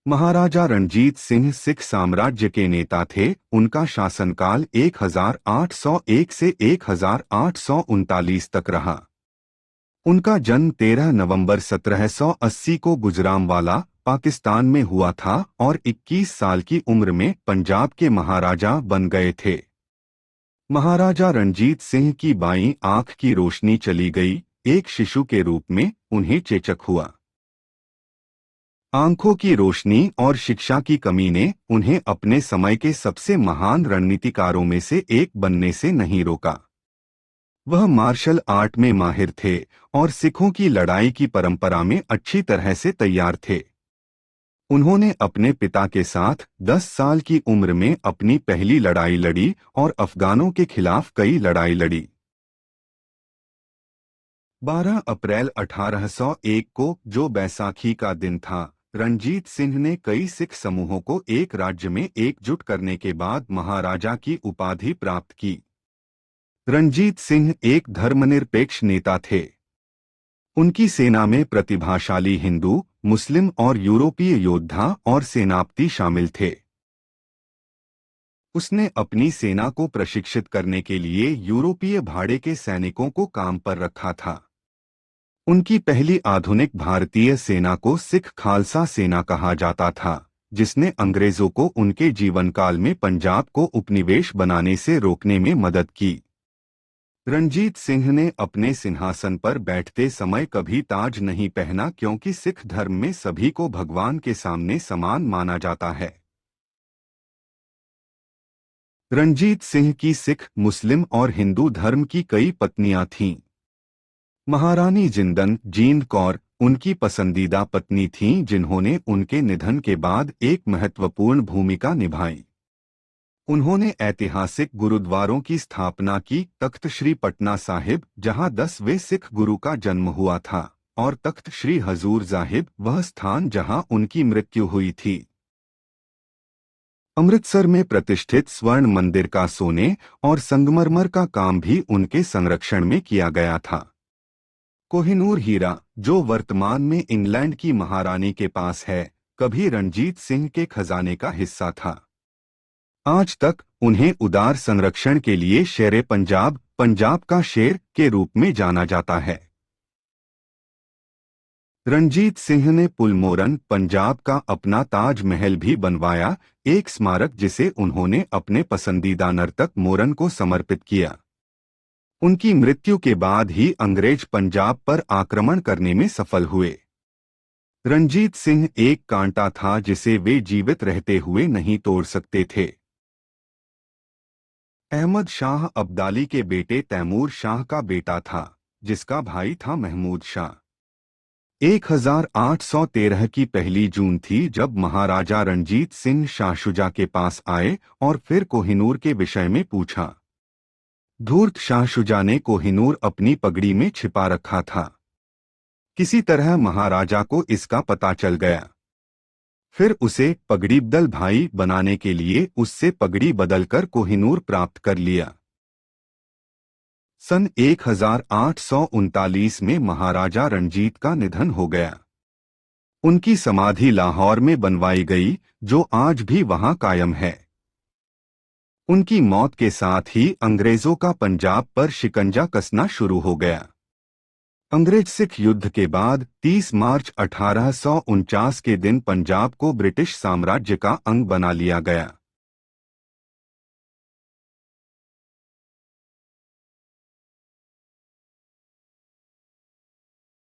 महाराजा रणजीत सिंह सिख साम्राज्य के नेता थे। उनका शासनकाल 1801 से 1839 तक रहा। उनका जन्म 13 नवंबर 1780 को गुजरांवाला, पाकिस्तान में हुआ था और 21 साल की उम्र में पंजाब के महाराजा बन गए थे। महाराजा रणजीत सिंह की बाईं आंख की रोशनी चली गई। एक शिशु के रूप में उन्हें चेचक हुआ। आंखों की रोशनी और शिक्षा की कमी ने उन्हें अपने समय के सबसे महान रणनीतिकारों में से एक बनने से नहीं रोका। वह मार्शल आर्ट में माहिर थे और सिखों की लड़ाई की परंपरा में अच्छी तरह से तैयार थे। उन्होंने अपने पिता के साथ 10 साल की उम्र में अपनी पहली लड़ाई लड़ी और अफगानों के खिलाफ कई लड़ाई लड़ी। 12 अप्रैल 1801 को, जो बैसाखी का दिन था, रणजीत सिंह ने कई सिख समूहों को एक राज्य में एकजुट करने के बाद महाराजा की उपाधि प्राप्त की। रणजीत सिंह एक धर्मनिरपेक्ष नेता थे। उनकी सेना में प्रतिभाशाली हिंदू, मुस्लिम और यूरोपीय योद्धा और सेनापति शामिल थे। उसने अपनी सेना को प्रशिक्षित करने के लिए यूरोपीय भाड़े के सैनिकों को काम पर रखा था। उनकी पहली आधुनिक भारतीय सेना को सिख खालसा सेना कहा जाता था, जिसने अंग्रेजों को उनके जीवनकाल में पंजाब को उपनिवेश बनाने से रोकने में मदद की। रणजीत सिंह ने अपने सिंहासन पर बैठते समय कभी ताज नहीं पहना, क्योंकि सिख धर्म में सभी को भगवान के सामने समान माना जाता है। रणजीत सिंह की सिख, मुस्लिम और हिंदू धर्म की कई पत्नियां थीं। महारानी जिंदन जींद कौर उनकी पसंदीदा पत्नी थीं, जिन्होंने उनके निधन के बाद एक महत्वपूर्ण भूमिका निभाई। उन्होंने ऐतिहासिक गुरुद्वारों की स्थापना की, तख्त श्री पटना साहिब, जहां 10वें सिख गुरु का जन्म हुआ था, और तख्त श्री हजूर साहिब, वह स्थान जहां उनकी मृत्यु हुई थी। अमृतसर में प्रतिष्ठित स्वर्ण मंदिर का सोने और संगमरमर का काम भी उनके संरक्षण में किया गया था। कोहिनूर हीरा, जो वर्तमान में इंग्लैंड की महारानी के पास है, कभी रणजीत सिंह के खजाने का हिस्सा था। आज तक उन्हें उदार संरक्षण के लिए शेरे पंजाब, पंजाब का शेर के रूप में जाना जाता है। रणजीत सिंह ने पुलमोरन, पंजाब का अपना ताज महल भी बनवाया, एक स्मारक जिसे उन्होंने अपने पसंदीदा नर्तक मोरन को समर्पित किया। उनकी मृत्यु के बाद ही अंग्रेज पंजाब पर आक्रमण करने में सफल हुए। रणजीत सिंह एक कांटा था जिसे वे जीवित रहते हुए नहीं तोड़ सकते थे। अहमद शाह अब्दाली के बेटे तैमूर शाह का बेटा था, जिसका भाई था महमूद शाह। 1813 की पहली जून थी जब महाराजा रणजीत सिंह शाह शुजा के पास आए और फिर कोहिनूर के विषय में पूछा। धूर्त शाह शुजा ने कोहिनूर अपनी पगड़ी में छिपा रखा था। किसी तरह महाराजा को इसका पता चल गया। फिर उसे पगड़ीबदल भाई बनाने के लिए उससे पगड़ी बदलकर कोहिनूर प्राप्त कर लिया। सन 1839 में महाराजा रणजीत का निधन हो गया। उनकी समाधि लाहौर में बनवाई गई, जो आज भी वहां कायम है। उनकी मौत के साथ ही अंग्रेजों का पंजाब पर शिकंजा कसना शुरू हो गया। अंग्रेज सिख युद्ध के बाद 30 मार्च 1849 के दिन पंजाब को ब्रिटिश साम्राज्य का अंग बना लिया गया।